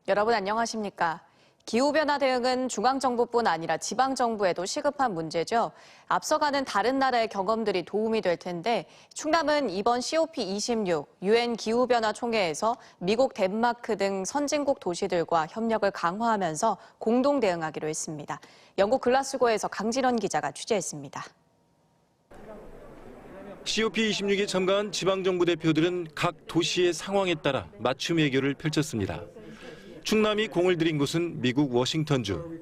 여러분 안녕하십니까? 기후변화 대응은 중앙정부뿐 아니라 지방정부에도 시급한 문제죠. 앞서가는 다른 나라의 경험들이 도움이 될 텐데 충남은 이번 COP26 UN 기후변화 총회에서 미국, 덴마크 등 선진국 도시들과 협력을 강화하면서 공동 대응하기로 했습니다. 영국 글라스고에서 강진원 기자가 취재했습니다. COP26에 참가한 지방정부 대표들은 각 도시의 상황에 따라 맞춤 해결을 펼쳤습니다. 충남이 공을 들인 곳은 미국 워싱턴주.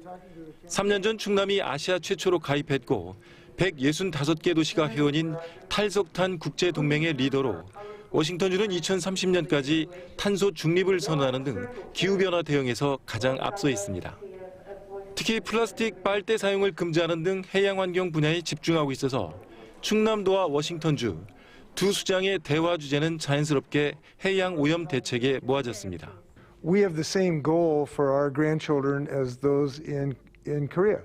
3년 전 충남이 아시아 최초로 가입했고 165개 도시가 회원인 탈석탄 국제동맹의 리더로 워싱턴주는 2030년까지 탄소 중립을 선언하는 등 기후변화 대응에서 가장 앞서 있습니다. 특히 플라스틱 빨대 사용을 금지하는 등 해양환경 분야에 집중하고 있어서 충남도와 워싱턴주 두 수장의 대화 주제는 자연스럽게 해양 오염 대책에 모아졌습니다. We have the same goal for our grandchildren as those in Korea,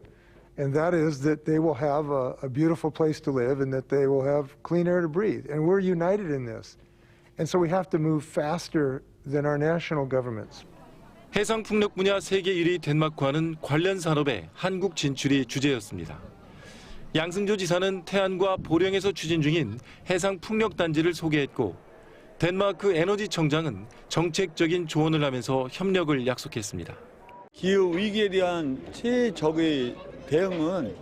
and that is that they will have a beautiful place to live and that they will have clean air to breathe. And we're united in this. And so we have to move faster than our national governments. 해상 풍력 분야 세계 1위 덴마크와는 관련 산업에 한국 진출이 주제였습니다. 양승조 지사는 태안과 보령에서 추진 중인 해상 풍력 단지를 소개했고 덴마크 에너지청장은 정책적인 조언을 하면서 협력을 약속했습니다. 기후 위기에 대한 최적의 대응은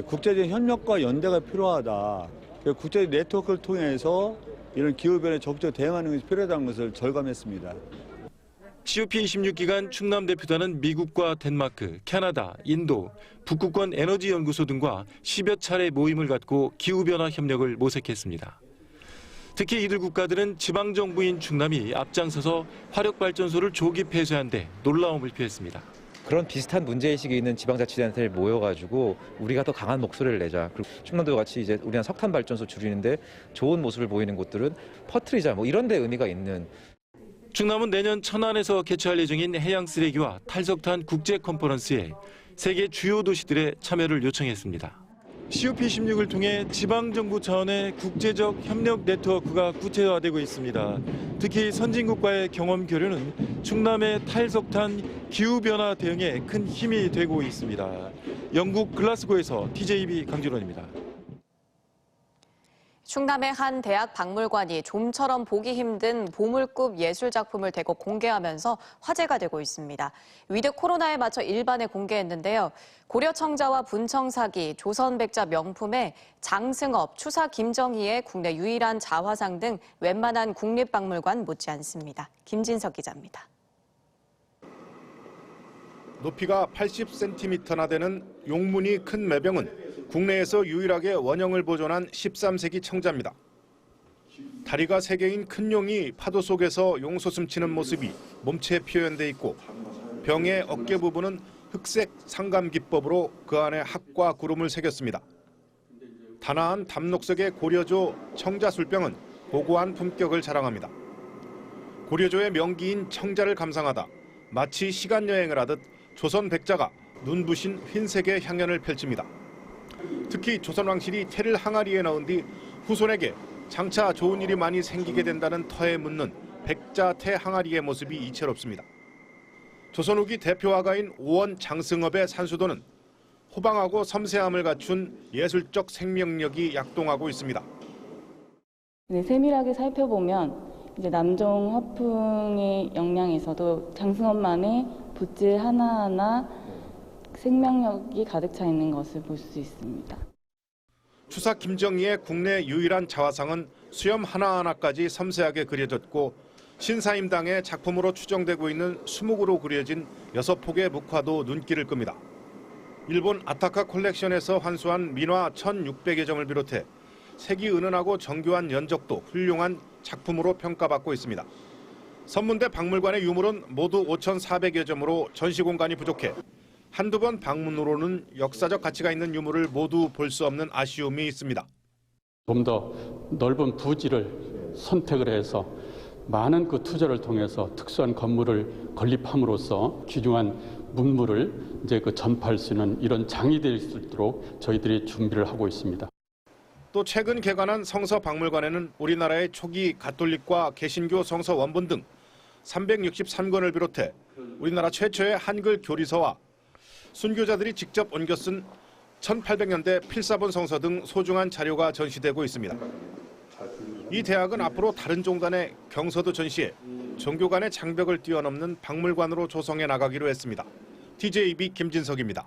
국제적인 협력과 연대가 필요하다. 국제적 네트워크를 통해서 이런 기후변화에 적극적으로 대응하는 것이 필요하다는 것을 절감했습니다. COP26 기간 충남 대표단은 미국과 덴마크, 캐나다, 인도, 북극권 에너지연구소 등과 10여 차례 모임을 갖고 기후변화 협력을 모색했습니다. 특히 이들 국가들은 지방정부인 충남이 앞장서서 화력발전소를 조기 폐쇄한 데 놀라움을 표했습니다. 그런 비슷한 문제의식이 있는 지방자치단체를 모여가지고 우리가 더 강한 목소리를 내자. 그리고 충남도 같이 이제 우리나라 석탄 발전소 줄이는데 좋은 모습을 보이는 곳들은 퍼뜨리자. 이런 데 의미가 있는. 충남은 내년 천안에서 개최할 예정인 해양 쓰레기와 탈석탄 국제 컨퍼런스에 세계 주요 도시들의 참여를 요청했습니다. COP26을 통해 지방정부 차원의 국제적 협력 네트워크가 구체화되고 있습니다. 특히 선진국과의 경험 교류는 충남의 탈석탄 기후변화 대응에 큰 힘이 되고 있습니다. 영국 글라스고에서 TJB 강진원입니다. 충남의 한 대학 박물관이 좀처럼 보기 힘든 보물급 예술작품을 대거 공개하면서 화제가 되고 있습니다. 위드 코로나에 맞춰 일반에 공개했는데요. 고려청자와 분청사기, 조선백자 명품에 장승업, 추사 김정희의 국내 유일한 자화상 등 웬만한 국립박물관 못지않습니다. 김진석 기자입니다. 높이가 80cm나 되는 용문이 큰 매병은 국내에서 유일하게 원형을 보존한 13세기 청자입니다. 다리가 3개인 큰 용이 파도 속에서 용솟음치는 모습이 몸체에 표현돼 있고 병의 어깨 부분은 흑색 상감 기법으로 그 안에 학과 구름을 새겼습니다. 단아한 담록색의 고려조 청자술병은 고고한 품격을 자랑합니다. 고려조의 명기인 청자를 감상하다 마치 시간여행을 하듯 조선 백자가 눈부신 흰색의 향연을 펼칩니다. 특히 조선 왕실이 태를 항아리에 넣은 뒤 후손에게 장차 좋은 일이 많이 생기게 된다는 터에 묻는 백자 태 항아리의 모습이 이채롭습니다. 조선 후기 대표 화가인 오원 장승업의 산수도는 호방하고 섬세함을 갖춘 예술적 생명력이 약동하고 있습니다. 세밀하게 살펴보면 이제 남종 화풍의 영향에서도 장승업만의 붓질 하나하나 생명력이 가득 차 있는 것을 볼 수 있습니다. 추사 김정희의 국내 유일한 자화상은 수염 하나하나까지 섬세하게 그려졌고 신사임당의 작품으로 추정되고 있는 수묵으로 그려진 6폭의 묵화도 눈길을 끕니다. 일본 아타카 컬렉션에서 환수한 민화 1600여 점을 비롯해 색이 은은하고 정교한 연적도 훌륭한 작품으로 평가받고 있습니다. 선문대 박물관의 유물은 모두 5,400여 점으로 전시 공간이 부족해 한두 번 방문으로는 역사적 가치가 있는 유물을 모두 볼 수 없는 아쉬움이 있습니다. 좀 더 넓은 부지를 선택을 해서 많은 그 투자를 통해서 특수한 건물을 건립함으로써 귀중한 문물을 이제 전파할 수 있는 이런 장이 될 수 있도록 저희들이 준비를 하고 있습니다. 또 최근 개관한 성서 박물관에는 우리나라의 초기 가톨릭과 개신교 성서 원본 등 363권을 비롯해 우리나라 최초의 한글 교리서와 순교자들이 직접 옮겨 쓴 1800년대 필사본 성서 등 소중한 자료가 전시되고 있습니다. 이 대학은 앞으로 다른 종단의 경서도 전시해 종교 간의 장벽을 뛰어넘는 박물관으로 조성해 나가기로 했습니다. TJB 김진석입니다.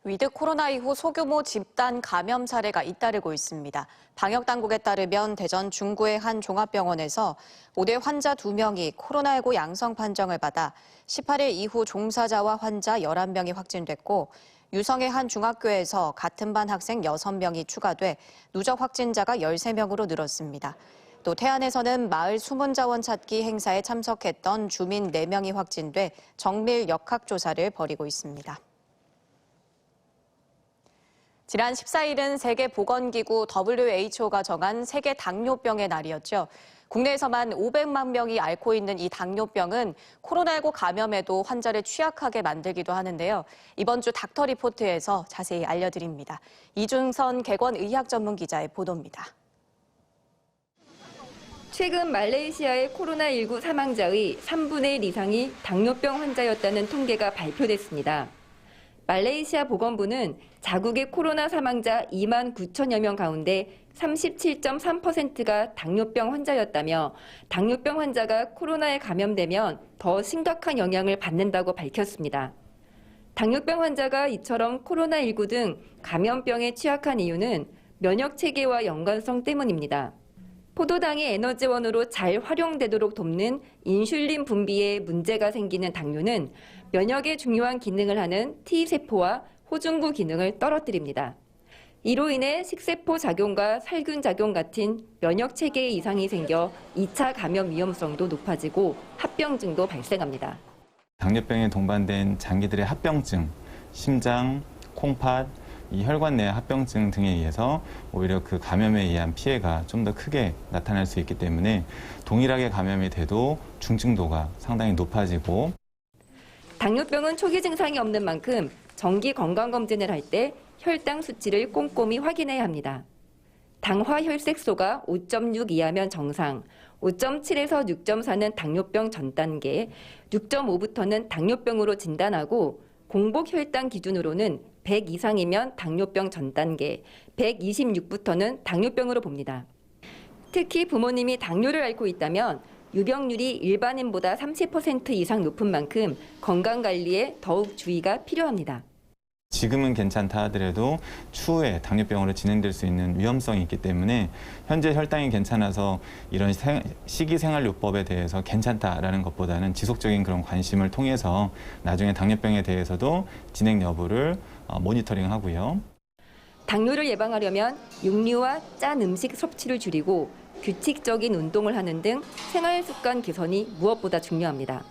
위드 코로나 이후 소규모 집단 감염 사례가 잇따르고 있습니다. 방역당국에 따르면 대전 중구의 한 종합병원에서 5대 환자 2명이 코로나19 양성 판정을 받아 18일 이후 종사자와 환자 11명이 확진됐고, 유성의 한 중학교에서 같은 반 학생 6명이 추가돼 누적 확진자가 13명으로 늘었습니다. 또 태안에서는 마을 수문자원 찾기 행사에 참석했던 주민 4명이 확진돼 정밀 역학조사를 벌이고 있습니다. 지난 14일은 세계보건기구 WHO가 정한 세계 당뇨병의 날이었죠. 국내에서만 500만 명이 앓고 있는 이 당뇨병은 코로나19 감염에도 환자를 취약하게 만들기도 하는데요. 이번 주 닥터 리포트에서 자세히 알려드립니다. 이준선 객원의학 전문 기자의 보도입니다. 최근 말레이시아의 코로나19 사망자의 3분의 1 이상이 당뇨병 환자였다는 통계가 발표됐습니다. 말레이시아 보건부는 자국의 코로나 사망자 2만 9천여 명 가운데 37.3%가 당뇨병 환자였다며, 당뇨병 환자가 코로나에 감염되면 더 심각한 영향을 받는다고 밝혔습니다. 당뇨병 환자가 이처럼 코로나19 등 감염병에 취약한 이유는 면역 체계와 연관성 때문입니다. 포도당이 에너지원으로 잘 활용되도록 돕는 인슐린 분비에 문제가 생기는 당뇨는 면역에 중요한 기능을 하는 T세포와 호중구 기능을 떨어뜨립니다. 이로 인해 식세포 작용과 살균 작용 같은 면역 체계에 이상이 생겨 2차 감염 위험성도 높아지고 합병증도 발생합니다. 당뇨병에 동반된 장기들의 합병증, 심장, 콩팥, 이 혈관 내 합병증 등에 의해서 오히려 그 감염에 의한 피해가 좀 더 크게 나타날 수 있기 때문에 동일하게 감염이 돼도 중증도가 상당히 높아지고, 당뇨병은 초기 증상이 없는 만큼 정기 건강검진을 할 때 혈당 수치를 꼼꼼히 확인해야 합니다. 당화 혈색소가 5.6 이하면 정상, 5.7에서 6.4는 당뇨병 전 단계, 6.5부터는 당뇨병으로 진단하고, 공복 혈당 기준으로는 100 이상이면 당뇨병 전 단계, 126부터는 당뇨병으로 봅니다. 특히 부모님이 당뇨를 앓고 있다면 유병률이 일반인보다 30% 이상 높은 만큼 건강관리에 더욱 주의가 필요합니다. 지금은 괜찮다 하더라도 추후에 당뇨병으로 진행될 수 있는 위험성이 있기 때문에 현재 혈당이 괜찮아서 이런 식이생활요법에 대해서 괜찮다라는 것보다는 지속적인 그런 관심을 통해서 나중에 당뇨병에 대해서도 진행 여부를 모니터링하고요. 당뇨를 예방하려면 육류와 짠 음식 섭취를 줄이고 규칙적인 운동을 하는 등 생활 습관 개선이 무엇보다 중요합니다.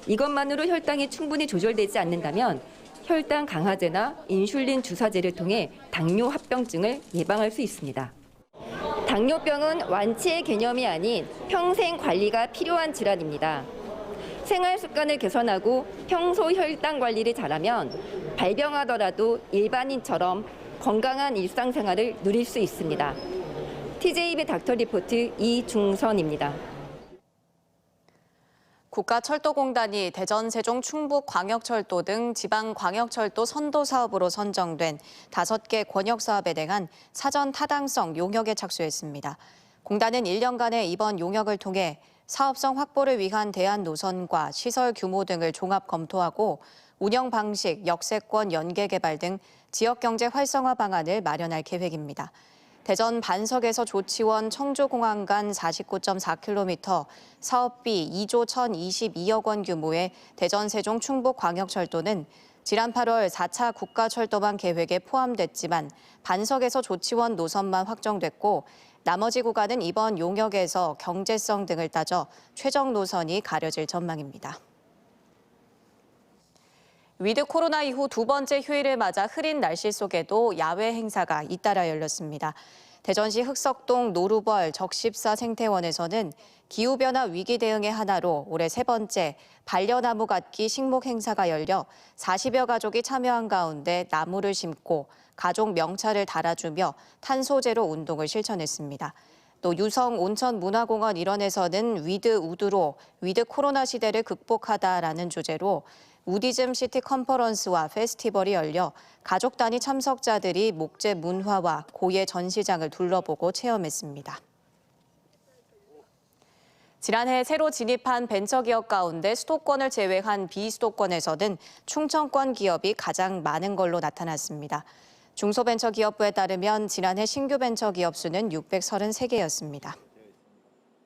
이것만으로 혈당이 충분히 조절되지 않는다면 혈당 강화제나 인슐린 주사제를 통해 당뇨 합병증을 예방할 수 있습니다. 당뇨병은 완치의 개념이 아닌 평생 관리가 필요한 질환입니다. 생활 습관을 개선하고 평소 혈당 관리를 잘하면 발병하더라도 일반인처럼 건강한 일상생활을 누릴 수 있습니다. TJB 닥터 리포트 이중선입니다. 국가철도공단이 대전, 세종, 충북 광역철도 등 지방 광역철도 선도 사업으로 선정된 5개 권역 사업에 대한 사전 타당성 용역에 착수했습니다. 공단은 1년간의 이번 용역을 통해 사업성 확보를 위한 대안 노선과 시설 규모 등을 종합 검토하고 운영 방식, 역세권 연계 개발 등 지역 경제 활성화 방안을 마련할 계획입니다. 대전 반석에서 조치원 청주공항 간 49.4km, 사업비 2조 1,022억 원 규모의 대전, 세종, 충북 광역철도는 지난 8월 4차 국가철도망 계획에 포함됐지만 반석에서 조치원 노선만 확정됐고, 나머지 구간은 이번 용역에서 경제성 등을 따져 최종 노선이 가려질 전망입니다. 위드 코로나 이후 2번째 휴일을 맞아 흐린 날씨 속에도 야외 행사가 잇따라 열렸습니다. 대전시 흑석동 노루벌 적십사 생태원에서는 기후변화 위기 대응의 하나로 올해 3번째 반려나무 갖기 식목 행사가 열려 40여 가족이 참여한 가운데 나무를 심고 가족 명찰을 달아주며 탄소제로 운동을 실천했습니다. 또 유성 온천문화공원 일원에서는 위드 우드로 위드 코로나 시대를 극복하다라는 주제로 우디즘 시티 컨퍼런스와 페스티벌이 열려 가족 단위 참석자들이 목재 문화와 고예 전시장을 둘러보고 체험했습니다. 지난해 새로 진입한 벤처기업 가운데 수도권을 제외한 비수도권에서는 충청권 기업이 가장 많은 걸로 나타났습니다. 중소벤처기업부에 따르면 지난해 신규 벤처기업 수는 633개였습니다.